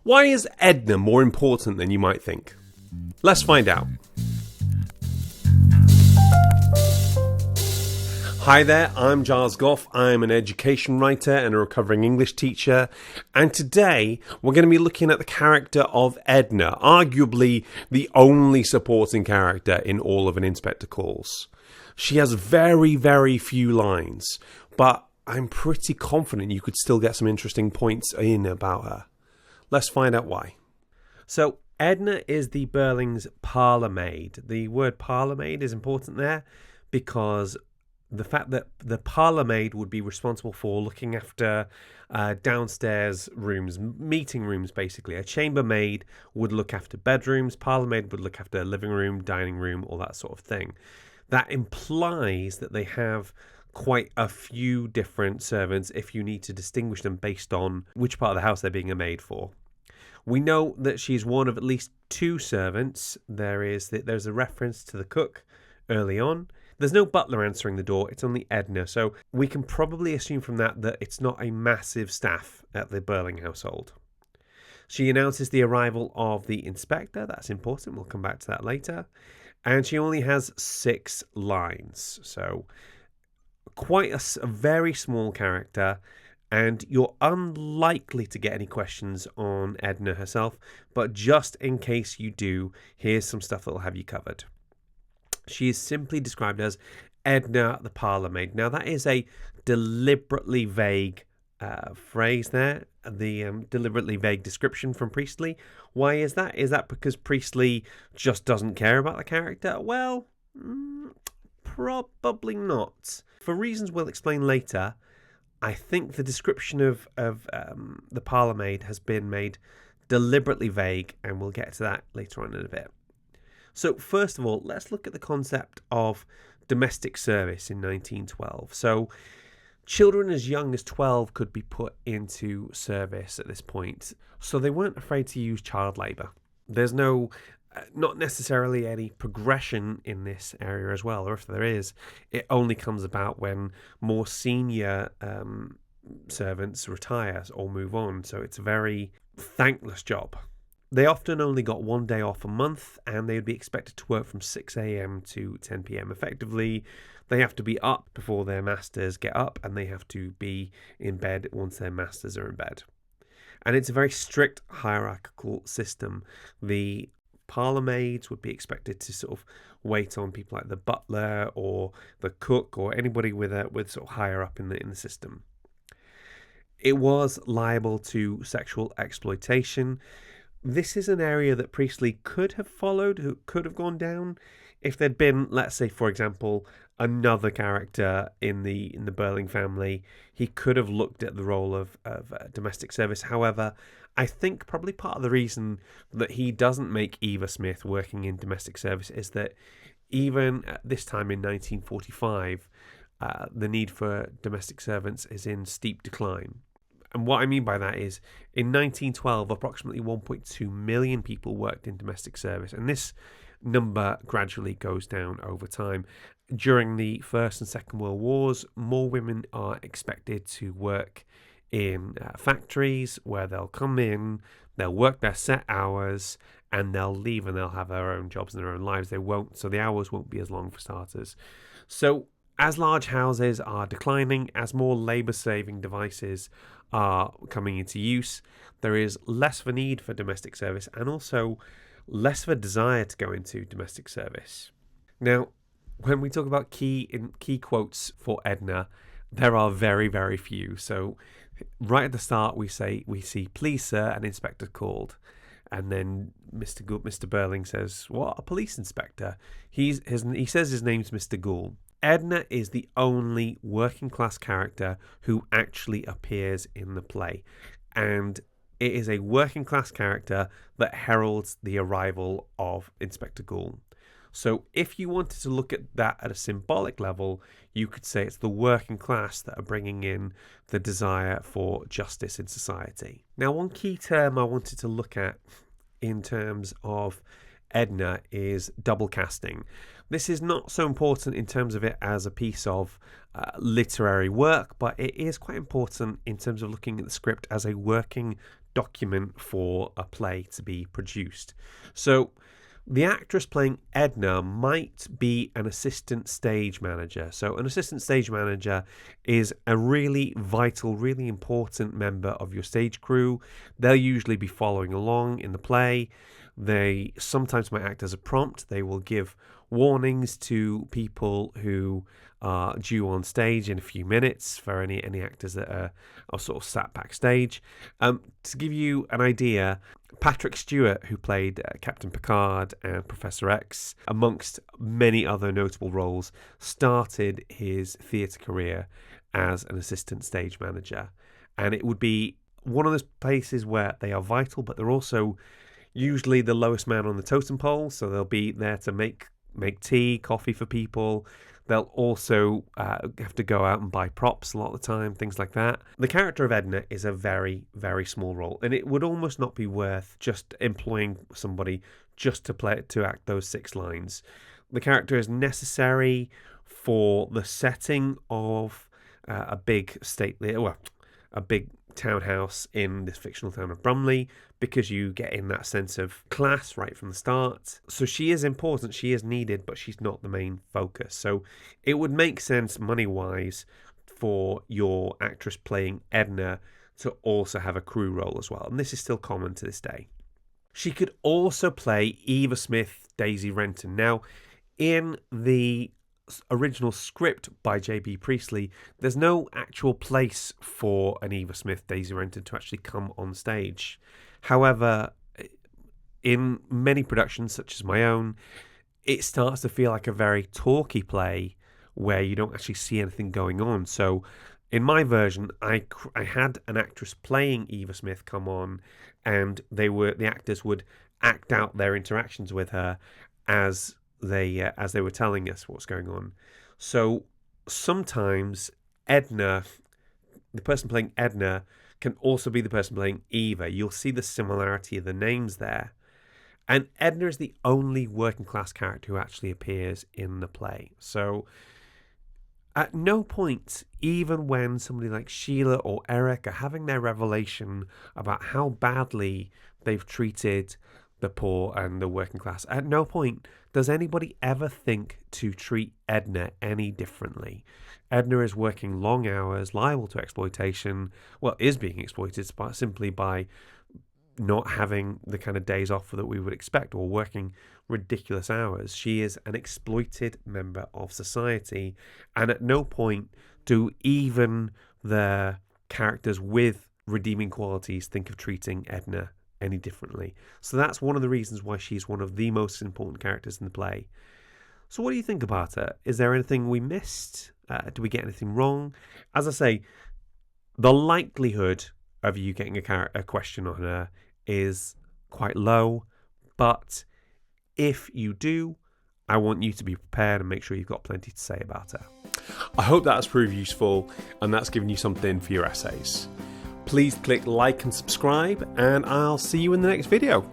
Why is Edna more important than you might think? Let's find out. Hi there, I'm Giles Goff. I'm an education writer and a recovering English teacher. And today we're going to be looking at the character of Edna, arguably the only supporting character in all of An Inspector Calls. She has very, very few lines, but I'm pretty confident you could still get some interesting points in about her. Let's find out why. So, Edna is the Birling's parlourmaid. The word parlourmaid is important there because the fact that the parlourmaid would be responsible for looking after downstairs rooms, meeting rooms basically. A chambermaid would look after bedrooms, parlourmaid would look after living room, dining room, all that sort of thing. That implies that they have quite a few different servants if you need to distinguish them based on which part of the house they're being a maid for. We know that she's one of at least two servants. There's a reference to the cook early on. There's no butler answering the door, it's only Edna, so we can probably assume from that it's not a massive staff at the Birling household. She announces the arrival of the inspector, that's important, we'll come back to that later, and she only has 6 lines, so quite a very small character, and you're unlikely to get any questions on Edna herself, but just in case you do, here's some stuff that will have you covered. She is simply described as Edna the parlourmaid. Now, that is a deliberately vague phrase there, the deliberately vague description from Priestley. Why is that? Is that because Priestley just doesn't care about the character? Well, probably not. For reasons we'll explain later, I think the description of the parlourmaid has been made deliberately vague, and we'll get to that later on in a bit. So first of all, let's look at the concept of domestic service in 1912. So children as young as 12 could be put into service at this point. So they weren't afraid to use child labour. There's not necessarily any progression in this area as well, or if there is, it only comes about when more senior servants retire or move on. So it's a very thankless job. They often only got 1 day off a month, and they would be expected to work from 6 a.m. to 10 p.m. Effectively, they have to be up before their masters get up, and they have to be in bed once their masters are in bed. And it's a very strict hierarchical system. The parlourmaids would be expected to sort of wait on people like the butler or the cook or anybody with sort of higher up in the system. It was liable to sexual exploitation. This is an area that Priestley could have followed, who could have gone down if there'd been, let's say, for example, another character in the Birling family. He could have looked at the role of domestic service. However, I think probably part of the reason that he doesn't make Eva Smith working in domestic service is that even at this time in 1945, the need for domestic servants is in steep decline. And what I mean by that is, in 1912, approximately 1.2 million people worked in domestic service, and this number gradually goes down over time. During the First and Second World Wars, more women are expected to work in factories where they'll come in, they'll work their set hours, and they'll leave and they'll have their own jobs and their own lives. So the hours won't be as long for starters. So as large houses are declining, as more labour-saving devices are coming into use, there is less of a need for domestic service and also less of a desire to go into domestic service. Now, when we talk about key quotes for Edna, there are very, very few. So right at the start, we see, "Please, sir, an inspector called." And then Mr. Birling says, "What, a police inspector?" He says his name's Mr. Goole. Edna is the only working class character who actually appears in the play, and it is a working class character that heralds the arrival of Inspector Goole. So if you wanted to look at that at a symbolic level, you could say it's the working class that are bringing in the desire for justice in society. Now, one key term I wanted to look at in terms of Edna is double casting. This is not so important in terms of it as a piece of literary work, but it is quite important in terms of looking at the script as a working document for a play to be produced. So the actress playing Edna might be an assistant stage manager. So an assistant stage manager is a really vital, really important member of your stage crew. They'll usually be following along in the play. They sometimes might act as a prompt. They will give warnings to people who are due on stage in a few minutes for any actors that are sort of sat backstage. To give you an idea, Patrick Stewart, who played Captain Picard and Professor X, amongst many other notable roles, started his theatre career as an assistant stage manager. And it would be one of those places where they are vital, but they're also usually the lowest man on the totem pole. So they'll be there to make tea, coffee for people. They'll also have to go out and buy props a lot of the time, things like that. The character of Edna is a very, very small role, and it would almost not be worth just employing somebody just to act those 6 lines. The character is necessary for the setting of a big townhouse in this fictional town of Brumley, because you get in that sense of class right from the start. So she is important, she is needed, but she's not the main focus. So it would make sense money-wise for your actress playing Edna to also have a crew role as well, and this is still common to this day. She could also play Eva Smith, Daisy Renton. Now, in the original script by J.B. Priestley, there's no actual place for an Eva Smith, Daisy Renton to actually come on stage. However, in many productions, such as my own, it starts to feel like a very talky play where you don't actually see anything going on. So in my version, I had an actress playing Eva Smith come on, and the actors would act out their interactions with her as they were telling us what's going on. So sometimes Edna, the person playing Edna, can also be the person playing Eva. You'll see the similarity of the names there. And Edna is the only working class character who actually appears in the play. So at no point, even when somebody like Sheila or Eric are having their revelation about how badly they've treated the poor and the working class, at no point does anybody ever think to treat Edna any differently. Edna is working long hours, liable to exploitation, is being exploited simply by not having the kind of days off that we would expect, or working ridiculous hours. She is an exploited member of society, and at no point do even the characters with redeeming qualities think of treating Edna any differently. So that's one of the reasons why she's one of the most important characters in the play. So what do you think about her? Is there anything we missed? Do we get anything wrong? As I say, the likelihood of you getting a question on her is quite low, but if you do, I want you to be prepared and make sure you've got plenty to say about her. I hope that has proved useful and that's given you something for your essays. Please click like and subscribe, and I'll see you in the next video.